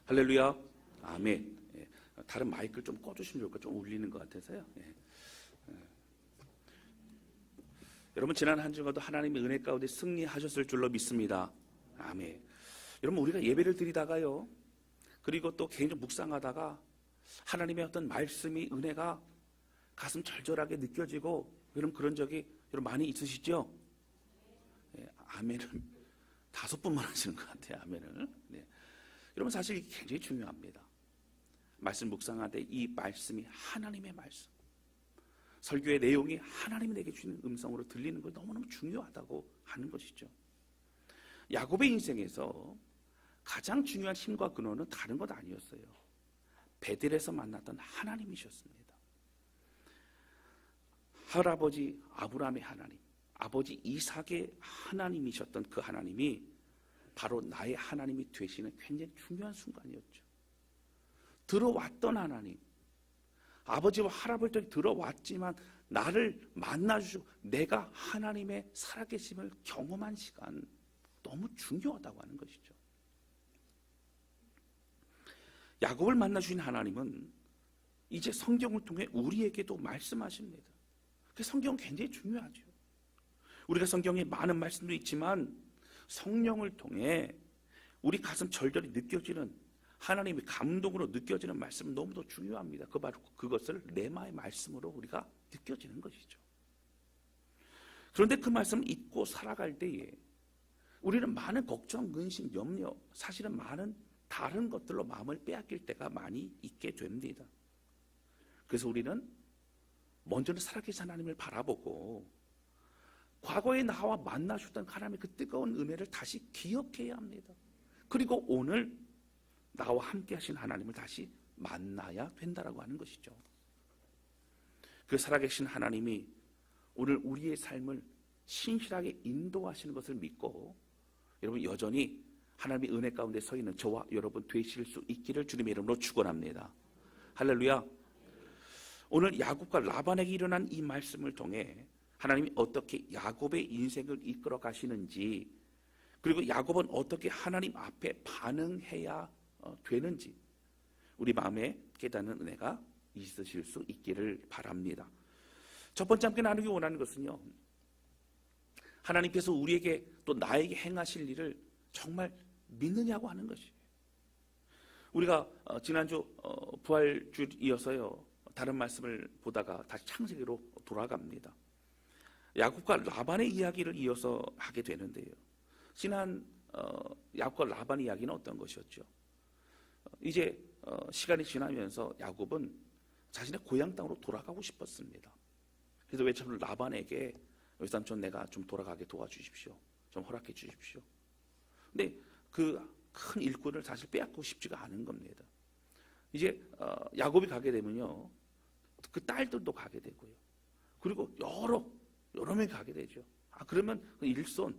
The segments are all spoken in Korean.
할렐루야. 아멘. 예. 다른 마이크를 좀 꺼주시면 좋을 것 같아요. 좀 울리는 것 같아서요. 예. 여러분, 지난 한 주간도 하나님의 은혜 가운데 승리하셨을 줄로 믿습니다. 아멘. 여러분, 우리가 예배를 드리다가요, 그리고 또 개인적으로 묵상하다가 하나님의 어떤 말씀이, 은혜가 가슴 절절하게 느껴지고, 여러분 그런 적이 여러분 많이 있으시죠? 예, 아멘을 5번만 하시는 것 같아요. 아멘을. 네. 여러분, 사실 이게 굉장히 중요합니다. 말씀 묵상할 때 이 말씀이 하나님의 말씀, 설교의 내용이 하나님이 내게 주는 음성으로 들리는 것이 너무너무 중요하다고 하는 것이죠. 야곱의 인생에서 가장 중요한 힘과 근원은 다른 것 아니었어요. 베델에서 만났던 하나님이셨습니다. 할아버지 아브라함의 하나님, 아버지 이삭의 하나님이셨던 그 하나님이 바로 나의 하나님이 되시는 굉장히 중요한 순간이었죠. 들어왔던 하나님, 아버지와 할아버지가 들어왔지만 나를 만나주시고 내가 하나님의 살아계심을 경험한 시간, 너무 중요하다고 하는 것이죠. 야곱을 만나주신 하나님은 이제 성경을 통해 우리에게도 말씀하십니다. 그 성경은 굉장히 중요하죠. 우리가 성경에 많은 말씀도 있지만 성령을 통해 우리 가슴 절절히 느껴지는, 하나님의 감동으로 느껴지는 말씀은 너무도 중요합니다. 그것을 레마의 말씀으로 우리가 느껴지는 것이죠. 그런데 그 말씀을 잊고 살아갈 때에 우리는 많은 걱정, 근심, 염려, 사실은 많은 다른 것들로 마음을 빼앗길 때가 많이 있게 됩니다. 그래서 우리는 먼저는 살아계신 하나님을 바라보고 과거에 나와 만나셨던 하나님의 그 뜨거운 은혜를 다시 기억해야 합니다. 그리고 오늘 나와 함께 하신 하나님을 다시 만나야 된다라고 하는 것이죠. 그 살아계신 하나님이 오늘 우리의 삶을 신실하게 인도하시는 것을 믿고 여러분 여전히 하나님의 은혜 가운데 서 있는 저와 여러분 되실 수 있기를 주님의 이름으로 축원합니다. 할렐루야. 오늘 야곱과 라반에게 일어난 이 말씀을 통해 하나님이 어떻게 야곱의 인생을 이끌어 가시는지, 그리고 야곱은 어떻게 하나님 앞에 반응해야 되는지 우리 마음에 깨닫는 은혜가 있으실 수 있기를 바랍니다. 첫 번째 함께 나누기 원하는 것은요, 하나님께서 우리에게 또 나에게 행하실 일을 정말 믿느냐고 하는 것이에요. 우리가 지난주 부활주에 이어서요, 다른 말씀을 보다가 다시 창세기로 돌아갑니다. 야곱과 라반의 이야기를 이어서 하게 되는데요, 지난 야곱과 라반의 이야기는 어떤 것이었죠? 이제 시간이 지나면서 야곱은 자신의 고향 땅으로 돌아가고 싶었습니다. 그래서 외쳐서 라반에게 외삼촌 내가 좀 돌아가게 도와주십시오. 좀 허락해 주십시오. 근데 그 큰 일꾼을 사실 빼앗고 싶지가 않은 겁니다. 이제 야곱이 가게 되면요, 그 딸들도 가게 되고요. 그리고 여러 명이 가게 되죠. 그러면 그 일손,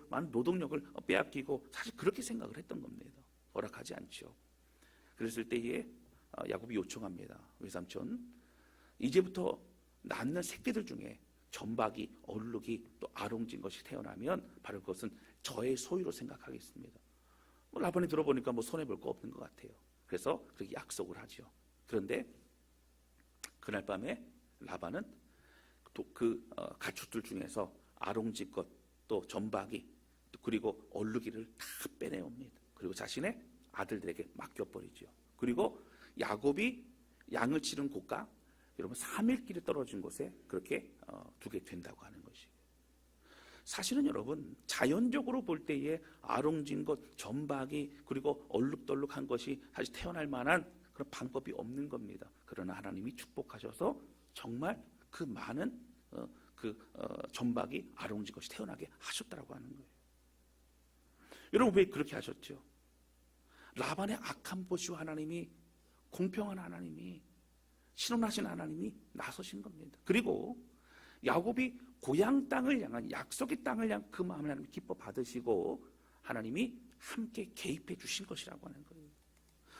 많은 노동력을 빼앗기고 사실 그렇게 생각을 했던 겁니다. 허락하지 않죠. 그랬을 때에 야곱이 요청합니다. 외삼촌, 이제부터 낳는 새끼들 중에 점박이, 얼룩이 또 아롱진 것이 태어나면 바로 그것은 저의 소유로 생각하겠습니다. 라반이 들어보니까 손해볼 거 없는 것 같아요. 그래서 그렇게 약속을 하죠. 그런데 그날 밤에 라반은 그 가축들 중에서 아롱진 것, 또 점박이, 그리고 얼룩이를 다 빼내옵니다. 그리고 자신의 아들들에게 맡겨버리죠. 그리고 야곱이 양을 치른 곳과 여러분 3일 길이 떨어진 곳에 그렇게 두게 된다고 하는 것이에요. 사실은 여러분 자연적으로 볼 때에 아롱진 것, 점박이, 그리고 얼룩덜룩한 것이 사실 태어날 만한 그런 방법이 없는 겁니다. 그러나 하나님이 축복하셔서 정말 그 많은 점박이, 아롱진 것이 태어나게 하셨다라고 하는 거예요. 여러분 왜 그렇게 하셨죠? 라반의 악한 보시고 하나님이, 공평한 하나님이, 신원하신 하나님이 나서신 겁니다. 그리고 야곱이 고향 땅을 향한, 약속의 땅을 향한 그 마음을 하나님 기뻐 받으시고 하나님이 함께 개입해 주신 것이라고 하는 거예요.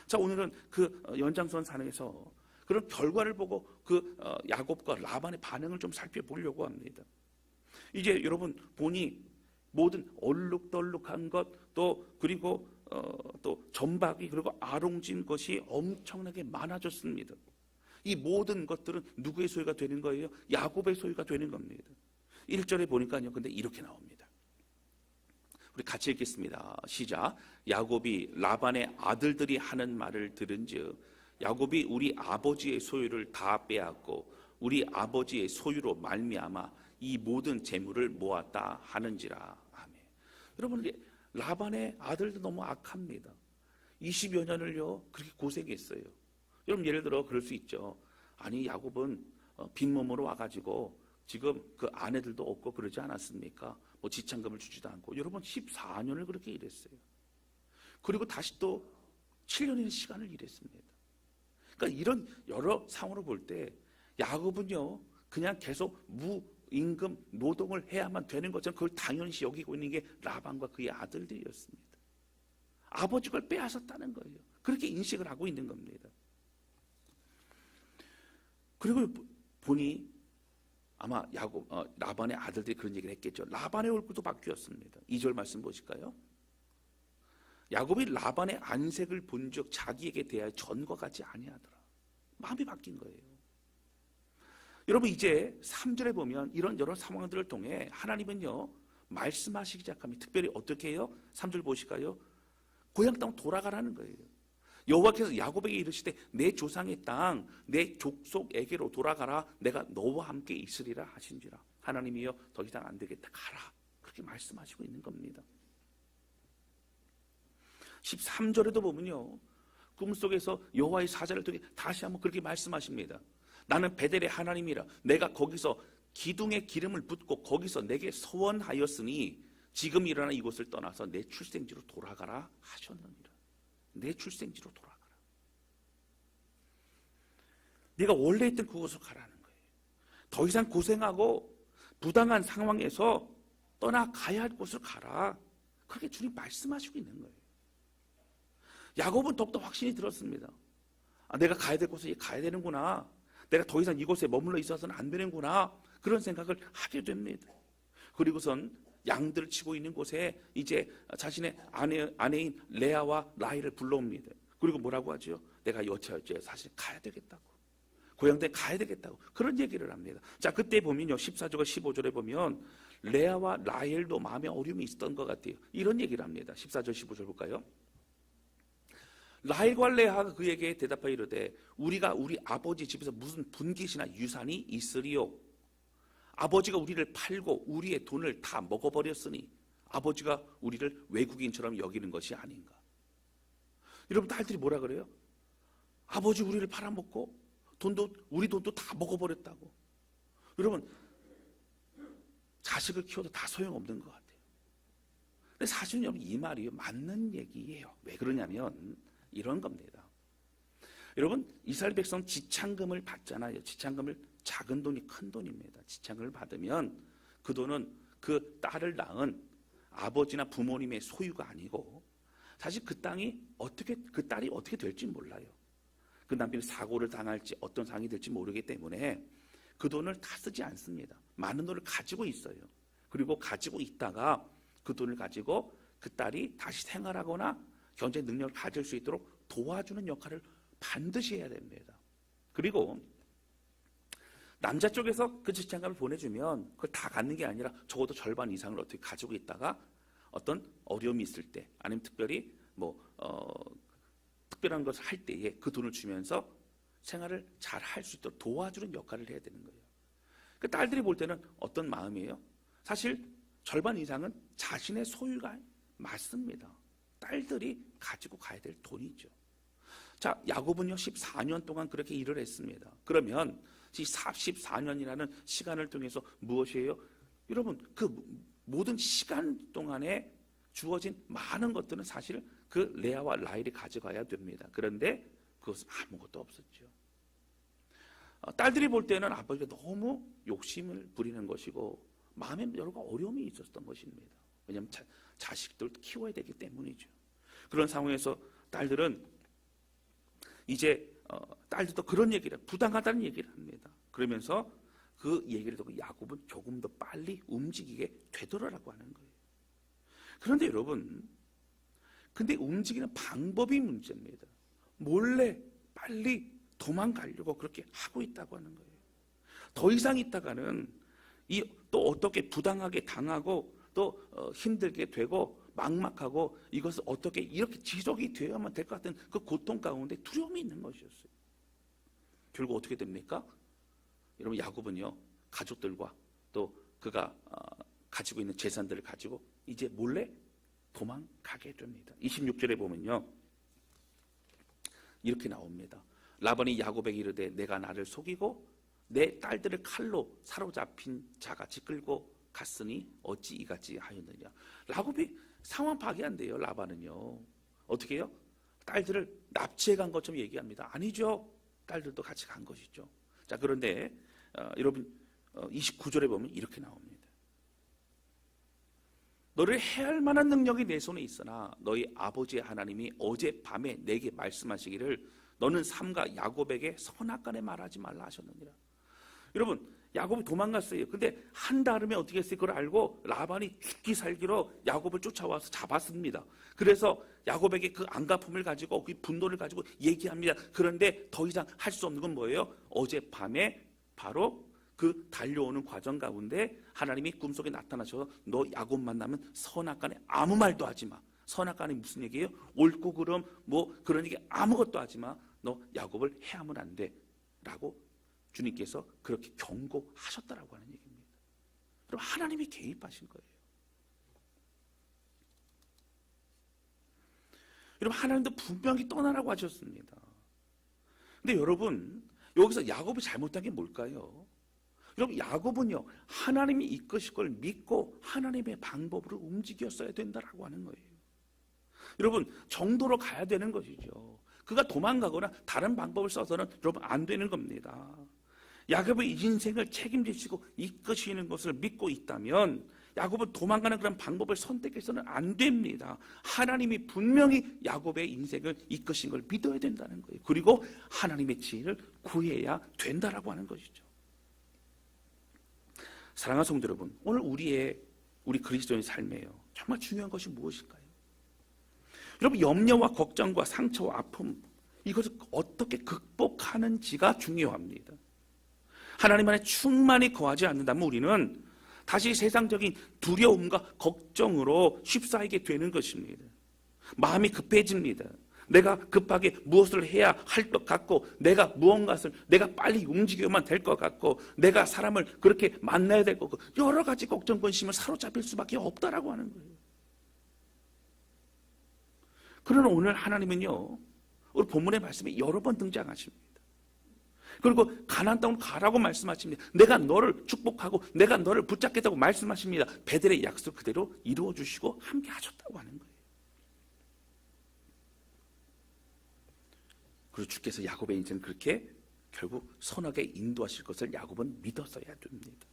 자, 오늘은 그 연장선 산에서 그런 결과를 보고 그 야곱과 라반의 반응을 좀 살펴보려고 합니다. 이제 여러분 보니 모든 얼룩덜룩한 것, 또 그리고 또 전박이 그리고 아롱진 것이 엄청나게 많아졌습니다. 이 모든 것들은 누구의 소유가 되는 거예요? 야곱의 소유가 되는 겁니다. 1절에 보니까요. 근데 이렇게 나옵니다. 우리 같이 읽겠습니다. 시작. 야곱이 라반의 아들들이 하는 말을 들은즉 야곱이 우리 아버지의 소유를 다 빼앗고 우리 아버지의 소유로 말미암아 이 모든 재물을 모았다 하는지라. 아멘. 여러분, 라반의 아들도 너무 악합니다. 20여 년을요 그렇게 고생했어요. 여러분, 예를 들어 그럴 수 있죠. 아니, 야곱은 빈몸으로 와가지고 지금 그 아내들도 없고 그러지 않았습니까? 뭐 지참금을 주지도 않고. 여러분, 14년을 그렇게 일했어요. 그리고 다시 또 7년의 시간을 일했습니다. 그러니까 이런 여러 상황으로 볼 때 야곱은요 그냥 계속 무임금 노동을 해야만 되는 것처럼 그걸 당연시 여기고 있는 게 라반과 그의 아들들이었습니다. 아버지 걸 빼앗았다는 거예요. 그렇게 인식을 하고 있는 겁니다. 그리고 보니 아마 라반의 아들들이 그런 얘기를 했겠죠. 라반의 얼굴도 바뀌었습니다. 2절 말씀 보실까요? 야곱이 라반의 안색을 본즉 자기에게 대하여 전과 같지 아니하더라. 마음이 바뀐 거예요. 여러분, 이제 3절에 보면 이런 여러 상황들을 통해 하나님은요 말씀하시기 시작합니다. 특별히 어떻게 해요? 3절 보실까요? 고향 땅 돌아가라는 거예요. 여호와께서 야곱에게 이르시되 내 조상의 땅 내 족속에게로 돌아가라. 내가 너와 함께 있으리라 하신지라. 하나님이여 더 이상 안 되겠다, 가라. 그렇게 말씀하시고 있는 겁니다. 13절에도 보면요 꿈속에서 여호와의 사자를 통해 다시 한번 그렇게 말씀하십니다. 나는 베델의 하나님이라. 내가 거기서 기둥에 기름을 붓고 거기서 내게 서원하였으니 지금 일어나 이곳을 떠나서 내 출생지로 돌아가라 하셨느니라. 내 출생지로 돌아가라. 네가 원래 있던 그곳으로 가라는 거예요. 더 이상 고생하고 부당한 상황에서 떠나가야 할 곳으로 가라. 그렇게 주님 말씀하시고 있는 거예요. 야곱은 더욱더 확신이 들었습니다. 내가 가야 될 곳에 가야 되는구나. 내가 더 이상 이곳에 머물러 있어서는 안 되는구나. 그런 생각을 하게 됩니다. 그리고선 양들을 치고 있는 곳에 이제 자신의 아내인 레아와 라헬을 불러옵니다. 그리고 뭐라고 하죠? 내가 여차여차 사실 가야 되겠다고. 고향에 가야 되겠다고. 그런 얘기를 합니다. 자, 그때 보면요. 14절과 15절에 보면 레아와 라헬도 마음에 어려움이 있었던 것 같아요. 이런 얘기를 합니다. 14절, 15절 볼까요? 라헬과 레아가 그에게 대답하여 이르되 우리가 우리 아버지 집에서 무슨 분깃이나 유산이 있으리요? 아버지가 우리를 팔고 우리의 돈을 다 먹어버렸으니 아버지가 우리를 외국인처럼 여기는 것이 아닌가. 여러분, 딸들이 뭐라 그래요? 아버지 우리를 팔아먹고 우리 돈도 다 먹어버렸다고. 여러분, 자식을 키워도 다 소용없는 것 같아요. 근데 사실은 여러분, 이 말이 맞는 얘기예요. 왜 그러냐면 이런 겁니다. 여러분, 이스라엘 백성 지참금을 받잖아요. 지참금을 작은 돈이 큰 돈입니다. 지참금을 받으면 그 돈은 그 딸을 낳은 아버지나 부모님의 소유가 아니고 사실 그 딸이 어떻게 될지 몰라요. 그 남편이 사고를 당할지 어떤 상황이 될지 모르기 때문에 그 돈을 다 쓰지 않습니다. 많은 돈을 가지고 있어요. 그리고 가지고 있다가 그 돈을 가지고 그 딸이 다시 생활하거나 경제 능력을 가질 수 있도록 도와주는 역할을 반드시 해야 됩니다. 그리고 남자 쪽에서 그 지참금을 보내주면 그걸 다 갖는 게 아니라 적어도 절반 이상을 어떻게 가지고 있다가 어떤 어려움이 있을 때 아니면 특별히 특별한 것을 할 때에 그 돈을 주면서 생활을 잘 할 수 있도록 도와주는 역할을 해야 되는 거예요. 그 딸들이 볼 때는 어떤 마음이에요? 사실 절반 이상은 자신의 소유가 맞습니다. 딸들이 가지고 가야 될 돈이죠. 자, 야곱은요 14년 동안 그렇게 일을 했습니다. 그러면 이 14년이라는 시간을 통해서 무엇이에요? 여러분, 그 모든 시간 동안에 주어진 많은 것들은 사실 그 레아와 라헬이 가져가야 됩니다. 그런데 그것은 아무것도 없었죠. 딸들이 볼 때는 아버지가 너무 욕심을 부리는 것이고 마음에 여러 어려움이 있었던 것입니다. 왜냐하면 자식들을 키워야 되기 때문이죠. 그런 상황에서 딸들은 이제 딸들도 그런 얘기를 부당하다는 얘기를 합니다. 그러면서 그 얘기를 듣고 야곱은 조금 더 빨리 움직이게 되더라라고 하는 거예요. 그런데 여러분, 근데 움직이는 방법이 문제입니다. 몰래 빨리 도망가려고 그렇게 하고 있다고 하는 거예요. 더 이상 있다가는 또 어떻게 부당하게 당하고 또 힘들게 되고 막막하고 이것을 어떻게 이렇게 지속이 되어야만 될 것 같은 그 고통 가운데 두려움이 있는 것이었어요. 결국 어떻게 됩니까? 여러분, 야곱은요, 가족들과 또 그가 가지고 있는 재산들을 가지고 이제 몰래 도망가게 됩니다. 26절에 보면요, 이렇게 나옵니다. 라반이 야곱에게 이르되 내가 나를 속이고 내 딸들을 칼로 사로잡힌 자같이 끌고 갔으니 어찌 이같이 하였느냐. 야곱이 상황 파악이 안 돼요. 라반은요, 어떻게 해요? 딸들을 납치해 간 것처럼 얘기합니다. 아니죠. 딸들도 같이 간 것이죠. 자, 그런데 여러분 29절에 보면 이렇게 나옵니다. 너를 해할 만한 능력이 내 손에 있으나 너희 아버지의 하나님이 어젯밤에 내게 말씀하시기를 너는 삼가 야곱에게 선악간에 말하지 말라 하셨느니라. 여러분, 야곱이 도망갔어요. 근데 한 달음에 어떻게 했어요? 그걸 알고 라반이 죽기 살기로 야곱을 쫓아와서 잡았습니다. 그래서 야곱에게 그 안갚음을 가지고 그 분노를 가지고 얘기합니다. 그런데 더 이상 할 수 없는 건 뭐예요? 어젯밤에 바로 그 달려오는 과정 가운데 하나님이 꿈속에 나타나셔서 너 야곱 만나면 선악간에 아무 말도 하지 마. 선악간에 무슨 얘기예요? 옳고 그름 뭐 그런 얘기 아무것도 하지 마. 너 야곱을 해하면 안 돼. 라고 주님께서 그렇게 경고하셨다라고 하는 얘기입니다. 그럼 하나님이 개입하신 거예요. 여러분, 하나님도 분명히 떠나라고 하셨습니다. 근데 여러분, 여기서 야곱이 잘못한 게 뭘까요? 여러분, 야곱은요, 하나님이 이끄실 걸 믿고 하나님의 방법으로 움직였어야 된다라고 하는 거예요. 여러분, 정도로 가야 되는 것이죠. 그가 도망가거나 다른 방법을 써서는 여러분 안 되는 겁니다. 야곱의 인생을 책임지시고 이끄시는 것을 믿고 있다면 야곱은 도망가는 그런 방법을 선택해서는 안 됩니다. 하나님이 분명히 야곱의 인생을 이끄신 걸 믿어야 된다는 거예요. 그리고 하나님의 지혜를 구해야 된다라고 하는 것이죠. 사랑하는 성도 여러분, 오늘 우리 그리스도인의 삶에요, 정말 중요한 것이 무엇일까요? 여러분, 염려와 걱정과 상처와 아픔, 이것을 어떻게 극복하는지가 중요합니다. 하나님 안에 충만히 거하지 않는다면 우리는 다시 세상적인 두려움과 걱정으로 휩싸이게 되는 것입니다. 마음이 급해집니다. 내가 급하게 무엇을 해야 할 것 같고, 내가 무언가를 내가 빨리 움직여야만 될 것 같고, 내가 사람을 그렇게 만나야 될 것 같고, 여러 가지 걱정, 근심을 사로잡힐 수밖에 없다라고 하는 거예요. 그러나 오늘 하나님은요, 우리 본문의 말씀에 여러 번 등장하십니다. 그리고 가나안 땅으로 가라고 말씀하십니다. 내가 너를 축복하고 내가 너를 붙잡겠다고 말씀하십니다. 베델의 약속 그대로 이루어 주시고 함께 하셨다고 하는 거예요. 그리고 주께서 야곱의 인생을 그렇게 결국 선하게 인도하실 것을 야곱은 믿었어야 됩니다.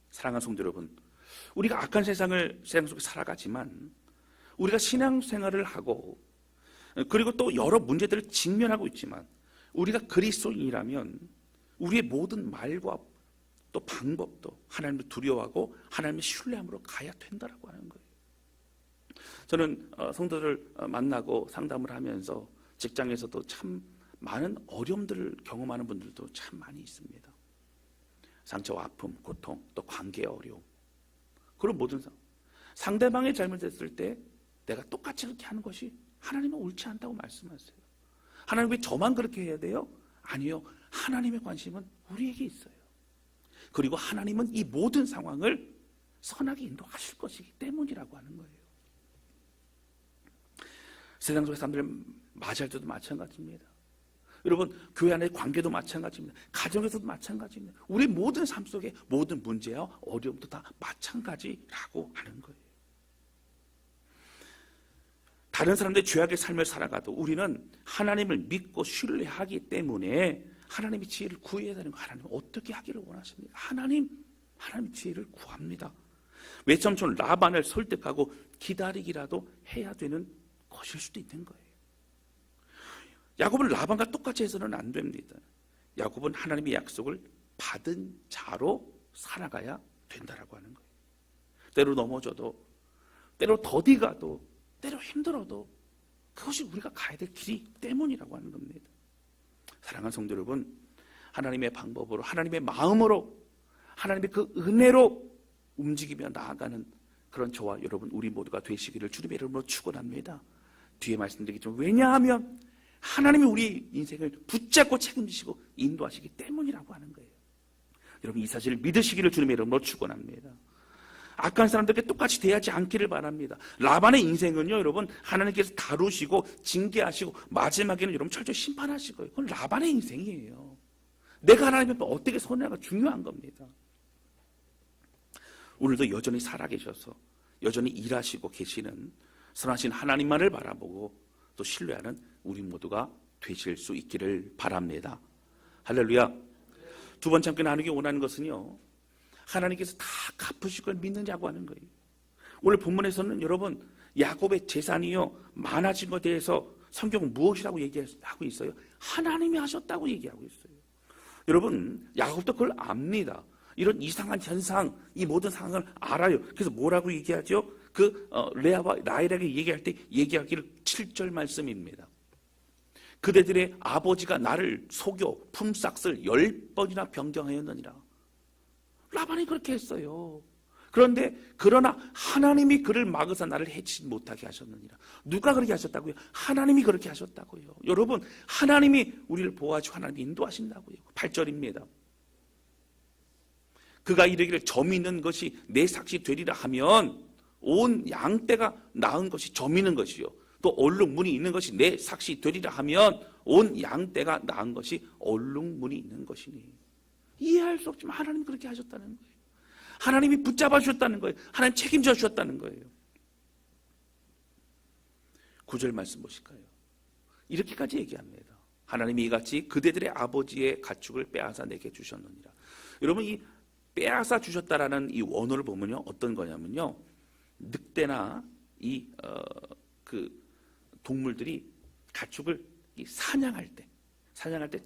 사랑하는 성도 여러분, 우리가 악한 세상 속에 살아가지만 우리가 신앙생활을 하고 그리고 또 여러 문제들을 직면하고 있지만 우리가 그리스도인이라면 우리의 모든 말과 또 방법도 하나님을 두려워하고 하나님을 신뢰함으로 가야 된다라고 하는 거예요. 저는 성도들 만나고 상담을 하면서 직장에서도 참 많은 어려움들을 경험하는 분들도 참 많이 있습니다. 상처와 아픔, 고통, 또 관계의 어려움, 그런 모든 상대방이 잘못했을 때 내가 똑같이 그렇게 하는 것이 하나님은 옳지 않다고 말씀하세요. 하나님 왜 저만 그렇게 해야 돼요? 아니요. 하나님의 관심은 우리에게 있어요. 그리고 하나님은 이 모든 상황을 선하게 인도하실 것이기 때문이라고 하는 거예요. 세상 속의 사람들을 맞이할 때도 마찬가지입니다. 여러분, 교회 안의 관계도 마찬가지입니다. 가정에서도 마찬가지입니다. 우리 모든 삶 속의 모든 문제와 어려움도 다 마찬가지라고 하는 거예요. 다른 사람들의 죄악의 삶을 살아가도 우리는 하나님을 믿고 신뢰하기 때문에 하나님의 지혜를 구해야 되는 거. 하나님 어떻게 하기를 원하십니까? 하나님 지혜를 구합니다. 외삼촌 라반을 설득하고 기다리기라도 해야 되는 것일 수도 있는 거예요. 야곱은 라반과 똑같이 해서는 안 됩니다. 야곱은 하나님의 약속을 받은 자로 살아가야 된다라고 하는 거예요. 때로 넘어져도, 때로 더디 가도, 때로 힘들어도 그것이 우리가 가야 될 길이 때문이라고 하는 겁니다. 사랑하는 성도 여러분, 하나님의 방법으로, 하나님의 마음으로, 하나님의 그 은혜로 움직이며 나아가는 그런 저와 여러분 우리 모두가 되시기를 주님의 이름으로 축원합니다. 뒤에 말씀드리겠지만, 왜냐하면 하나님이 우리 인생을 붙잡고 책임지시고 인도하시기 때문이라고 하는 거예요. 여러분, 이 사실을 믿으시기를 주님의 이름으로 축원합니다. 악한 사람들께 똑같이 대하지 않기를 바랍니다. 라반의 인생은요, 여러분, 하나님께서 다루시고 징계하시고 마지막에는 여러분 철저히 심판하실 거예요. 그건 라반의 인생이에요. 내가 하나님 앞에 어떻게 서냐가 중요한 겁니다. 오늘도 여전히 살아계셔서 여전히 일하시고 계시는 선하신 하나님만을 바라보고 또 신뢰하는 우리 모두가 되실 수 있기를 바랍니다. 할렐루야. 두 번째 함께 나누기 원하는 것은요, 하나님께서 다 갚으실 걸 믿느냐고 하는 거예요. 오늘 본문에서는 여러분 야곱의 재산이요 많아진 것에 대해서 성경은 무엇이라고 얘기하고 있어요? 하나님이 하셨다고 얘기하고 있어요. 여러분, 야곱도 그걸 압니다. 이런 이상한 현상, 이 모든 상황을 알아요. 그래서 뭐라고 얘기하죠? 레아와 라헬에게 얘기할 때 얘기하기를 7절 말씀입니다. 그대들의 아버지가 나를 속여 품삯을 10번이나 변경하였느니라. 라반이 그렇게 했어요. 그러나 하나님이 그를 막으사 나를 해치지 못하게 하셨느니라. 누가 그렇게 하셨다고요? 하나님이 그렇게 하셨다고요. 여러분, 하나님이 우리를 보호하시고 하나님이 인도하신다고요. 8절입니다. 그가 이르기를 점 있는 것이 내 삭시 되리라 하면 온 양떼가 낳은 것이 점 있는 것이요, 또 얼룩무늬 있는 것이 내 삭시 되리라 하면 온 양떼가 낳은 것이 얼룩무늬 있는 것이니. 이해할 수 없지만 하나님이 그렇게 하셨다는 거예요. 하나님이 붙잡아 주셨다는 거예요. 하나님 책임져 주셨다는 거예요. 9절 말씀 보실까요? 이렇게까지 얘기합니다. 하나님이 이같이 그대들의 아버지의 가축을 빼앗아 내게 주셨느니라. 여러분, 이 빼앗아 주셨다라는 이 원어를 보면요, 어떤 거냐면요, 늑대나 그 동물들이 가축을 사냥할 때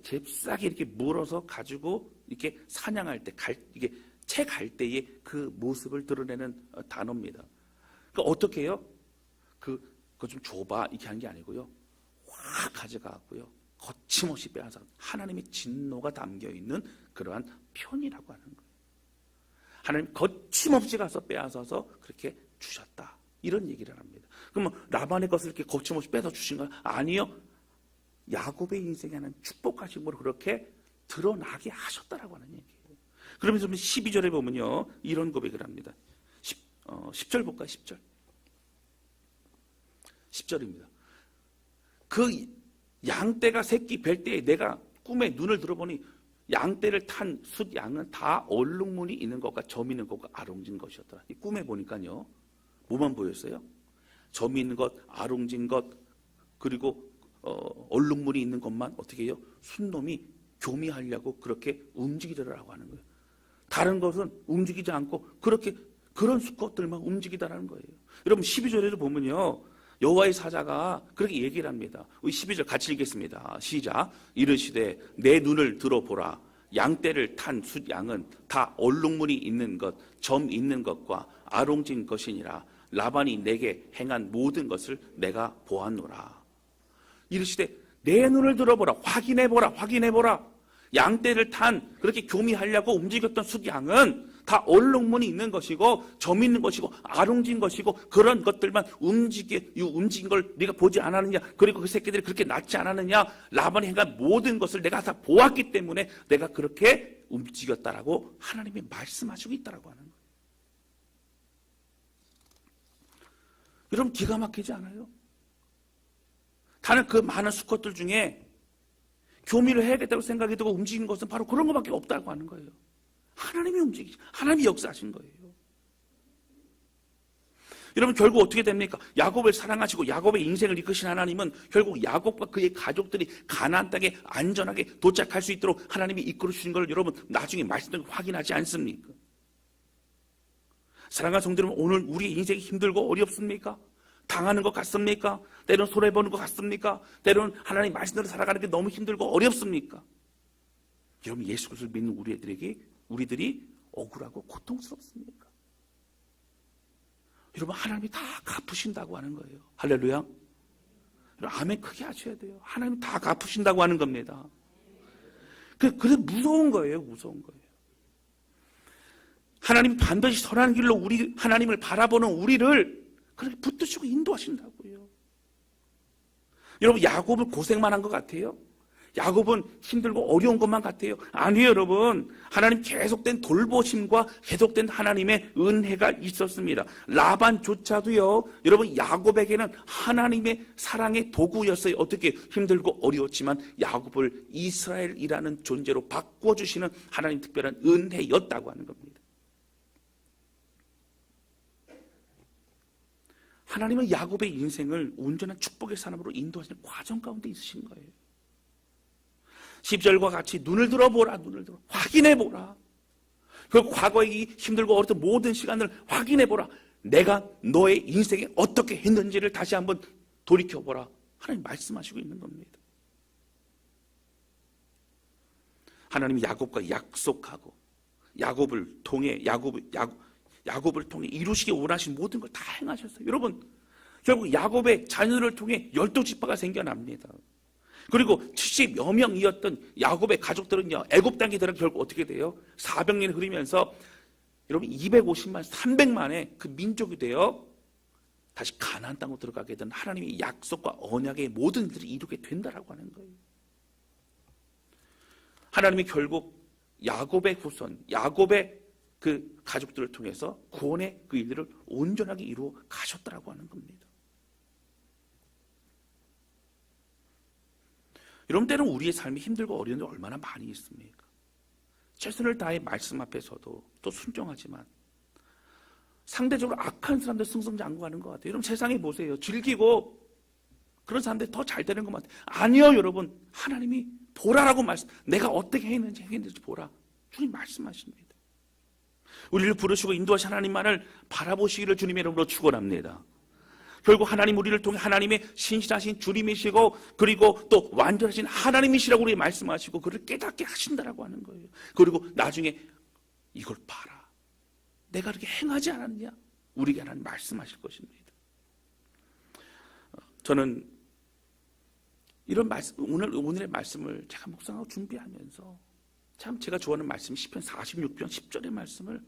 잽싸게 이렇게 물어서 가지고 이렇게 사냥할 때 이게 채 갈 때의 그 모습을 드러내는 단어입니다. 그러니까 어떻게 해요? 그거 좀 줘봐 이렇게 하는 게 아니고요, 확 가져가고요, 거침없이 빼앗아 하나님의 진노가 담겨 있는 그러한 편이라고 하는 거예요. 하나님 거침없이 가서 빼앗아서 그렇게 주셨다, 이런 얘기를 합니다. 그러면 라반의 것을 이렇게 거침없이 빼서 주신 건 아니요, 야곱의 인생에 하는 축복하심으로 그렇게 드러나게 하셨다라고 하는 얘기예요. 그러면서 12절에 보면요, 이런 고백을 합니다. 10절 볼까요? 10절입니다. 그 양떼가 새끼 뵐 때에 내가 꿈에 눈을 들어보니 양떼를 탄 숫양은 다 얼룩무늬 있는 것과 점 있는 것과 아롱진 것이었더라. 이 꿈에 보니까요, 뭐만 보였어요? 점 있는 것, 아롱진 것, 그리고 얼룩무늬 있는 것만 어떻게 해요? 순놈이 교미하려고 그렇게 움직이더라고 하는 거예요. 다른 것은 움직이지 않고 그런 수컷들만 움직이다라는 거예요. 여러분, 12절에도 보면요, 여호와의 사자가 그렇게 얘기를 합니다. 우리 12절 같이 읽겠습니다. 시작. 이르시되 내 눈을 들어보라. 양떼를 탄 숫양은 다 얼룩무늬 있는 것, 점 있는 것과 아롱진 것이니라. 라반이 내게 행한 모든 것을 내가 보았노라. 이르시되 내 눈을 들어보라. 확인해보라. 양떼를 탄 그렇게 교미하려고 움직였던 숫양은 다 얼룩무늬 있는 것이고 점 있는 것이고 아롱진 것이고 그런 것들만 움직인 걸 네가 보지 않았느냐, 그리고 그 새끼들이 그렇게 낳지 않았느냐, 라반이 행한 모든 것을 내가 다 보았기 때문에 내가 그렇게 움직였다라고 하나님이 말씀하시고 있다라고 하는 거예요. 여러분, 기가 막히지 않아요? 다른 그 많은 수컷들 중에 교미를 해야겠다고 생각이 들고 움직인 것은 바로 그런 것밖에 없다고 하는 거예요. 하나님이 하나님이 역사하신 거예요. 여러분, 결국 어떻게 됩니까? 야곱을 사랑하시고 야곱의 인생을 이끄신 하나님은 결국 야곱과 그의 가족들이 가나안 땅에 안전하게 도착할 수 있도록 하나님이 이끌어 주신 걸 여러분 나중에 말씀을 확인하지 않습니까? 사랑하는 성도 여러분, 오늘 우리의 인생이 힘들고 어렵습니까? 당하는 것 같습니까? 때로는 손해보는 것 같습니까? 때로는 하나님 말씀대로 살아가는 게 너무 힘들고 어렵습니까? 여러분, 예수 그리스도를 믿는 우리들이 억울하고 고통스럽습니까? 여러분, 하나님이 다 갚으신다고 하는 거예요. 할렐루야. 아멘 크게 하셔야 돼요. 하나님이 다 갚으신다고 하는 겁니다. 그래서 무서운 거예요. 무서운 거예요. 하나님 반드시 선한 길로 하나님을 바라보는 우리를 그렇게 붙드시고 인도하신다고요. 여러분, 야곱은 고생만 한 것 같아요? 야곱은 힘들고 어려운 것만 같아요? 아니에요, 여러분. 하나님 계속된 돌보심과 계속된 하나님의 은혜가 있었습니다. 라반조차도요, 여러분, 야곱에게는 하나님의 사랑의 도구였어요. 어떻게 힘들고 어려웠지만 야곱을 이스라엘이라는 존재로 바꿔주시는 하나님 특별한 은혜였다고 하는 겁니다. 하나님은 야곱의 인생을 온전한 축복의 사람으로 인도하시는 과정 가운데 있으신 거예요. 10절과 같이 눈을 들어보라, 눈을 들어 확인해보라. 그 과거의 힘들고 어렸던 모든 시간을 확인해보라. 내가 너의 인생에 어떻게 했는지를 다시 한번 돌이켜보라. 하나님 말씀하시고 있는 겁니다. 하나님이 야곱과 약속하고 야곱을 통해 야곱을 통해 이루시기 원하신 모든 걸 다 행하셨어요. 여러분, 결국 야곱의 자녀를 통해 12지파가 생겨납니다. 그리고 70여 명이었던 야곱의 가족들은요, 애굽 땅에 들어 결국 어떻게 돼요? 400년이 흐르면서 여러분 250만, 300만의 그 민족이 되어 다시 가나안 땅으로 들어가게 된 하나님의 약속과 언약의 모든 일들을 이루게 된다라고 하는 거예요. 하나님이 결국 야곱의 후손, 야곱의 그 가족들을 통해서 구원의 그 일들을 온전하게 이루어 가셨다라고 하는 겁니다. 여러분, 때는 우리의 삶이 힘들고 어려운 데 얼마나 많이 있습니까? 최선을 다해 말씀 앞에서도 또 순종하지만 상대적으로 악한 사람들 승승장구하는 것 같아요. 여러분, 세상에 보세요. 즐기고 그런 사람들이 더 잘 되는 것 같아요. 아니요, 여러분. 하나님이 보라라고 내가 어떻게 했는지 보라. 주님 말씀하십니다. 우리를 부르시고 인도하신 하나님만을 바라보시기를 주님의 이름으로 축원합니다. 결국 하나님 우리를 통해 하나님의 신실하신 주님이시고 그리고 또 완전하신 하나님이시라고 우리 말씀하시고 그를 깨닫게 하신다라고 하는 거예요. 그리고 나중에 이걸 봐라. 내가 그렇게 행하지 않았느냐? 우리에게 하나님 말씀하실 것입니다. 저는 이런 말씀, 오늘의 말씀을 제가 묵상하고 준비하면서 참 제가 좋아하는 말씀이 시편 46편 10절의 말씀을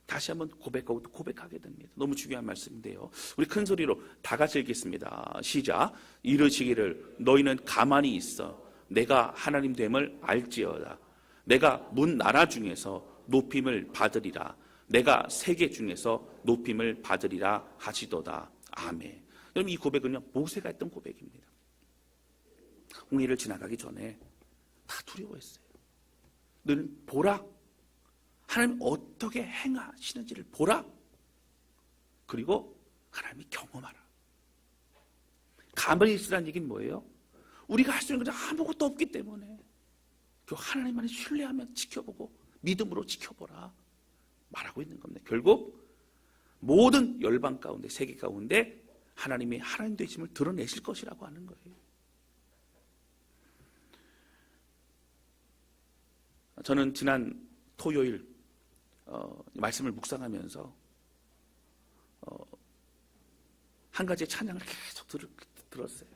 다시 한번 고백하고 또 고백하게 됩니다. 너무 중요한 말씀인데요. 우리 큰 소리로 다 같이 읽겠습니다. 시작. 이르시기를 너희는 가만히 있어 내가 하나님 됨을 알지어다. 내가 문 나라 중에서 높임을 받으리라. 내가 세계 중에서 높임을 받으리라 하시도다. 아멘. 여러분, 이 고백은요, 모세가 했던 고백입니다. 홍해를 지나가기 전에 다 두려워했어요. 너는 보라. 하나님 어떻게 행하시는지를 보라. 그리고 하나님이 경험하라. 가만히 있으라는 얘기는 뭐예요? 우리가 할 수 있는 건 아무것도 없기 때문에 그 하나님만을 신뢰하며 지켜보고 믿음으로 지켜보라 말하고 있는 겁니다. 결국 모든 열방 가운데, 세계 가운데 하나님의 하나님 되심을 드러내실 것이라고 하는 거예요. 저는 지난 토요일 말씀을 묵상하면서 한 가지의 찬양을 계속 들었어요.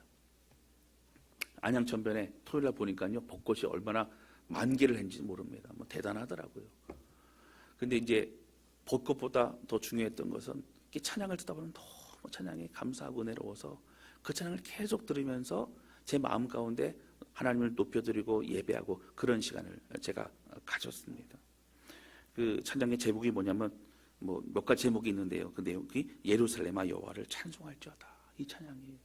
안양천변에 토요일날 보니까요, 벚꽃이 얼마나 만개를 했는지 모릅니다. 뭐 대단하더라고요. 근데 이제 벚꽃보다 더 중요했던 것은 이 찬양을 듣다 보면 너무 찬양에 감사하고 은혜로워서 그 찬양을 계속 들으면서 제 마음 가운데 하나님을 높여드리고 예배하고 그런 시간을 제가 가졌습니다. 그 찬양의 제목이 뭐냐면 뭐 몇 가지 제목이 있는데요. 그 내용이 예루살렘아 여호와를 찬송할지어다. 이 찬양이에요.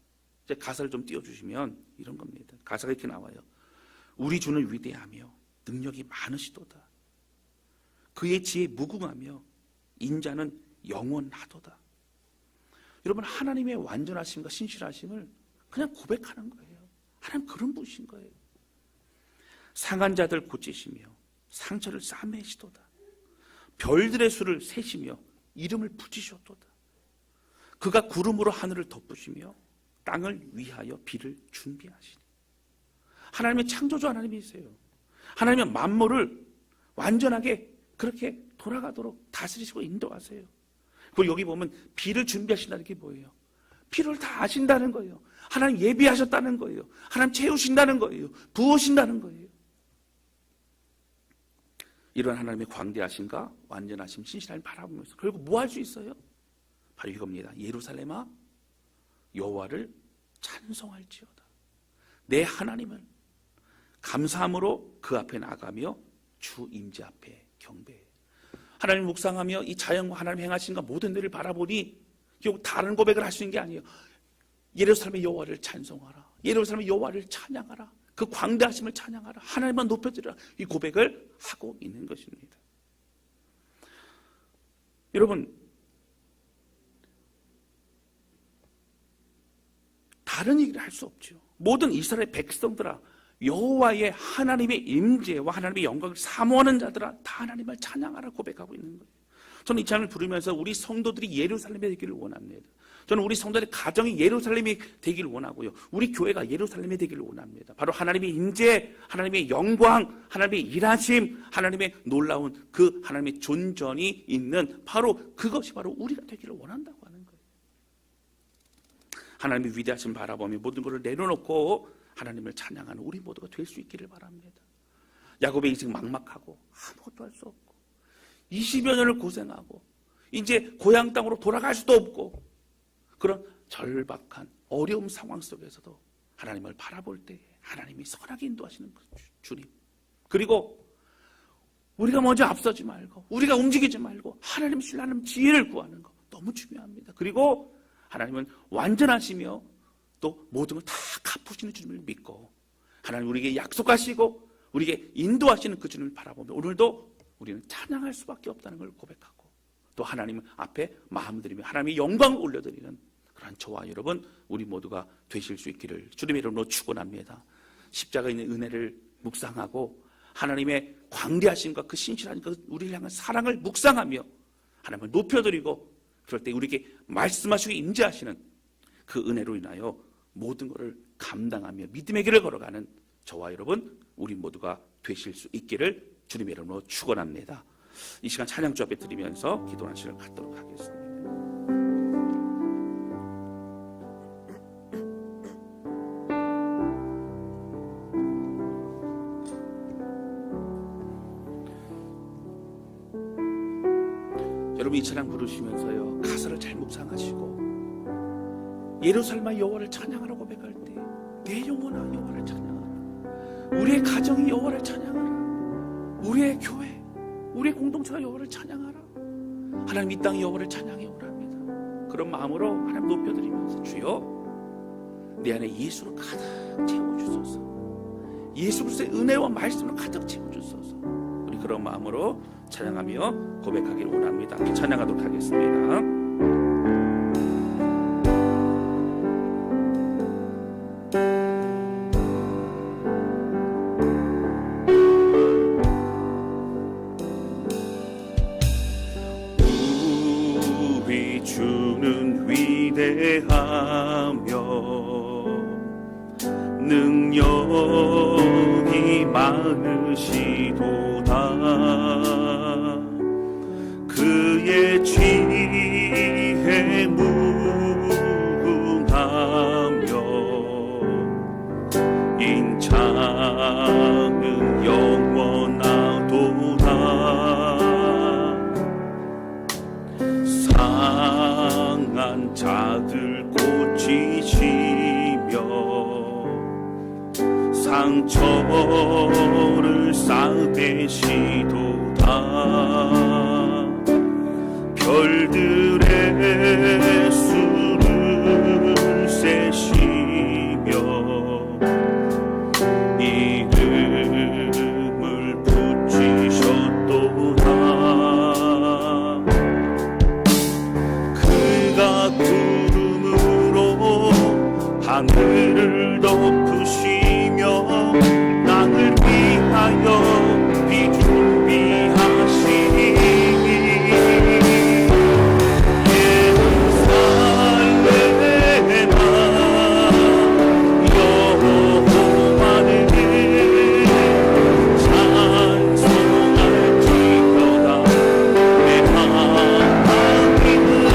이제 가사를 좀 띄워주시면 이런 겁니다. 가사가 이렇게 나와요. 우리 주는 위대하며 능력이 많으시도다. 그의 지혜 무궁하며 인자는 영원하도다. 여러분, 하나님의 완전하심과 신실하심을 그냥 고백하는 거예요. 하나님 그런 분이신 거예요. 상한 자들 고치시며 상처를 싸매시도다. 별들의 수를 세시며 이름을 붙이셨도다. 그가 구름으로 하늘을 덮으시며 땅을 위하여 비를 준비하시니. 하나님의 창조주 하나님이세요. 하나님의 만물을 완전하게 그렇게 돌아가도록 다스리시고 인도하세요. 그리고 여기 보면 비를 준비하신다는 게 뭐예요? 비를 다 아신다는 거예요. 하나님 예비하셨다는 거예요. 하나님 채우신다는 거예요. 부으신다는 거예요. 이런 하나님의 광대하심과 완전하심, 신실함을 바라보면서 결국 뭐 할 수 있어요? 바로 이겁니다. 예루살렘아 여호와를 찬송할지어다. 내 하나님은 감사함으로 그 앞에 나가며 주 임재 앞에 경배해. 하나님 묵상하며 이 자연과 하나님 행하신가 모든 데를 바라보니 결국 다른 고백을 할 수 있는 게 아니에요. 예루살렘의 여호와를 찬송하라. 예루살렘의 여호와를 찬양하라. 그 광대하심을 찬양하라. 하나님만 높여드리라. 이 고백을 하고 있는 것입니다. 여러분, 다른 얘기를 할 수 없죠. 모든 이스라엘 백성들아, 여호와의 하나님의 임재와 하나님의 영광을 사모하는 자들아, 다 하나님을 찬양하라 고백하고 있는 거예요. 저는 이 찬양을 부르면서 우리 성도들이 예루살렘에 되기를 원합니다. 저는 우리 성도들의 가정이 예루살렘이 되기를 원하고요. 우리 교회가 예루살렘이 되기를 원합니다. 바로 하나님의 임재, 하나님의 영광, 하나님의 일하심, 하나님의 놀라운 그 하나님의 존전이 있는 바로 그것이 바로 우리가 되기를 원한다고 하는 거예요. 하나님의 위대하심 바라보며 모든 것을 내려놓고 하나님을 찬양하는 우리 모두가 될 수 있기를 바랍니다. 야곱의 인생 막막하고 아무것도 할 수 없고 20여 년을 고생하고 이제 고향 땅으로 돌아갈 수도 없고 그런 절박한 어려움 상황 속에서도 하나님을 바라볼 때 하나님이 선하게 인도하시는 주님, 그리고 우리가 먼저 앞서지 말고 우리가 움직이지 말고 하나님 신뢰하는 지혜를 구하는 거 너무 중요합니다. 그리고 하나님은 완전하시며 또 모든 걸 다 갚으시는 주님을 믿고 하나님 우리에게 약속하시고 우리에게 인도하시는 그 주님을 바라보며 오늘도 우리는 찬양할 수밖에 없다는 걸 고백하고 또 하나님 앞에 마음 드리며 하나님의 영광을 올려드리는 그런 저와 여러분 우리 모두가 되실 수 있기를 주님의 이름으로 축원합니다. 십자가에 있는 은혜를 묵상하고 하나님의 광대하심과 그 신실한 그 우리를 향한 사랑을 묵상하며 하나님을 높여드리고 그럴 때 우리에게 말씀하시고 임재하시는 그 은혜로 인하여 모든 것을 감당하며 믿음의 길을 걸어가는 저와 여러분 우리 모두가 되실 수 있기를 주님의 이름으로 축원합니다. 이 시간 찬양주 앞에 드리면서 기도하는 시간을 갖도록 하겠습니다. 여러분 이 찬양 부르시면서요 가사를 잘 묵상하시고 예루살렘의 여호와를 찬양하라 고백할 때 내 영혼아 여호와를 찬양하라. 우리의 가정이 여호와를 찬양하라. 우리의 교회, 우리의 공동체가 여호와를 찬양하라. 하나님 이 땅이 여호와를 찬양해 오랍니다. 그런 마음으로 하나님 높여드리면서 주여 내 안에 예수로 가득 채워주소서. 예수 그리스도의 은혜와 말씀으로 가득 채워주소서. 우리 그런 마음으로 찬양하며 고백하기를 원합니다. 함께 찬양하도록 하겠습니다. 우리 주는 위대하며 능력이 많으시도다. 그의 지혜 무궁하며 인창은 영원하도다. 상한 자들 고치시며 상처를 싸매시도다. 별들의 수를 세시며 이름을 붙이셨도다. 그가 구름으로 하늘을 덮으시며 땅을 위하여 비 준비하시니 찬송할지어다. 내 하나님은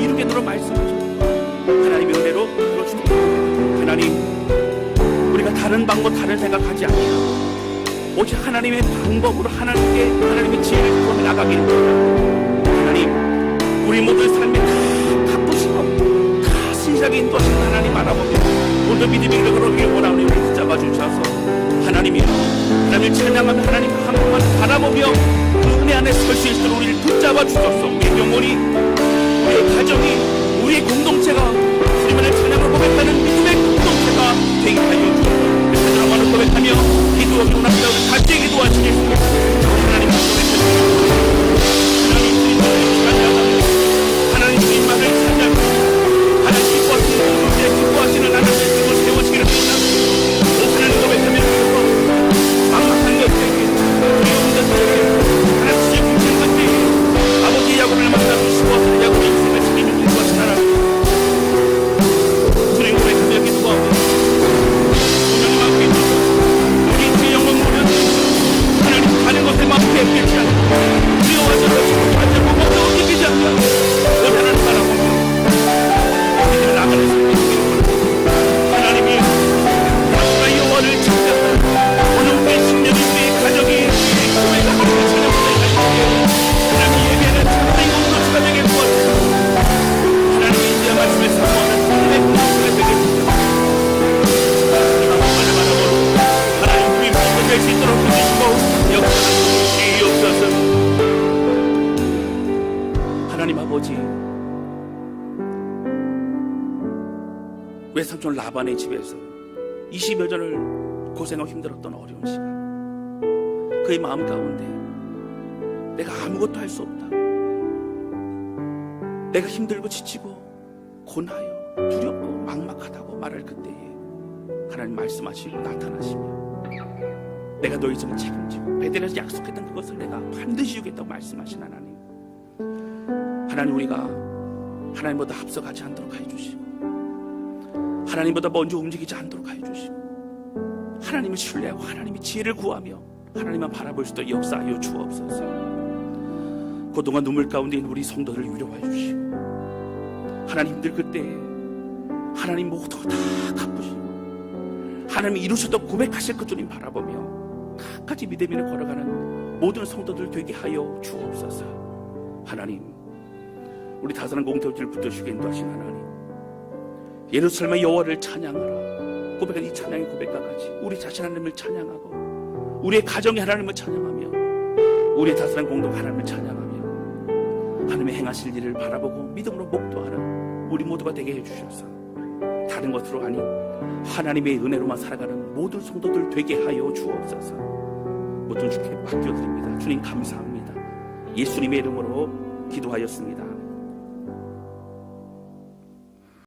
이루겠노라 말씀하셨습니다. 하나님의 은혜로 들어주옵소서. 하나님, 우리가 다른 방법 다른 생각하지 아니하고 오직 하나님의 방법으로 하나님의 지혜를 구하며 나가기를 원합니다. 하나님, 우리 모두의 삶에 다 갚으시고 다 신실하게 인도하시는 하나님 바라보며 오늘도 믿음의 길을 걸어가길 원하오니 우리 붙잡아 주셔서 하나님이여, 하나님을 찬양하며 하나님 한 분만 바라보며 그 은혜 안에 설 수 있도록 우리를 붙잡아 주소서. 우리의 영혼이, 우리의 가정이, 우리의 공동체가 주님의 찬양을 고백하는 믿음의 공동체가 되게 하여 주소서. 하나님을 고백하며 기도하기 원합니다. 우리 같이 기도하시겠습니다. 하나님을 고백하시겠습니다. 하나님 주님을 찬양하며 하나님 주님만을 찬양하며 하나님 기뻐하시는 하나님의 뜻을 세우시기를 원합니다. 하나님 고백하며 막막한 것들에게 두려운 것들에게 하나님 주의 붙인 것들에게 아버지의 야곱을 만나주시고 야곱의 인생을 책임을 지고 하신 하나님, 주님 고백하며 기도하며 운명이 막게 해주시고 우리 주의 영광 모르는 하나님 가는 것에 막게 해주지 않고 두려워하지 않고 하지 않고 먹고 이기지 않고 오늘 하나님 바라보며 우리를 나가는 삶을 주기를 원합니다. 하나님이 하나님의 여호와를 찾아가 오늘 우리의 심령이 우리의 가정이 우리의 교회가 하나님을 찾아보는 하나님 예배는 참된 공동체가 되게 도와주시고 하나님의 인도의 말씀에 사모하는 하나님의 공동체가 되게 도와주시고 하나님을 바라보고 하나님 우리 모두 될 수 있도록 해주시고 역사하시옵소서. 하나님 아버지, 외삼촌 라반의 집에서 20여 년을 고생하고 힘들었던 어려운 시간, 그의 마음 가운데 내가 아무것도 할 수 없다, 내가 힘들고 지치고 고나요 두렵고 막막하다고 말할 그때에 하나님 말씀하시고 나타나시며 내가 너희 집을 책임지고 베델에서 약속했던 그것을 내가 반드시 주겠다고 말씀하신 하나님, 하나님 우리가 하나님보다 앞서가지 않도록 해주시고 하나님보다 먼저 움직이지 않도록 해주시고 하나님을 신뢰하고 하나님의 지혜를 구하며 하나님만 바라볼 수 있도록 역사하여 주옵소서. 그동안 눈물 가운데 있는 우리 성도들을 위로해 주시고 하나님 힘들 그때에 하나님 모두 다 갚으시고 하나님이 이루셨다고 고백하실 그 주님 바라보며 끝까지 믿음을 걸어가는 모든 성도들 되게 하여 주옵소서. 하나님, 우리 다산한 공동체를 붙드시게 인도하신 하나님, 예루살렘의 여호와를 찬양하라 고백한 이 찬양의 고백과 같이 우리 자신 하나님을 찬양하고 우리의 가정의 하나님을 찬양하며 우리의 다스란 공동 하나님을 찬양하며 하나님의 행하실 일을 바라보고 믿음으로 목도하는 우리 모두가 되게 해주셔서 다른 것으로 아닌 하나님의 은혜로만 살아가는 모든 성도들 되게 하여 주옵소서. 모든 주께 맡겨드립니다. 주님 감사합니다. 예수님의 이름으로 기도하였습니다.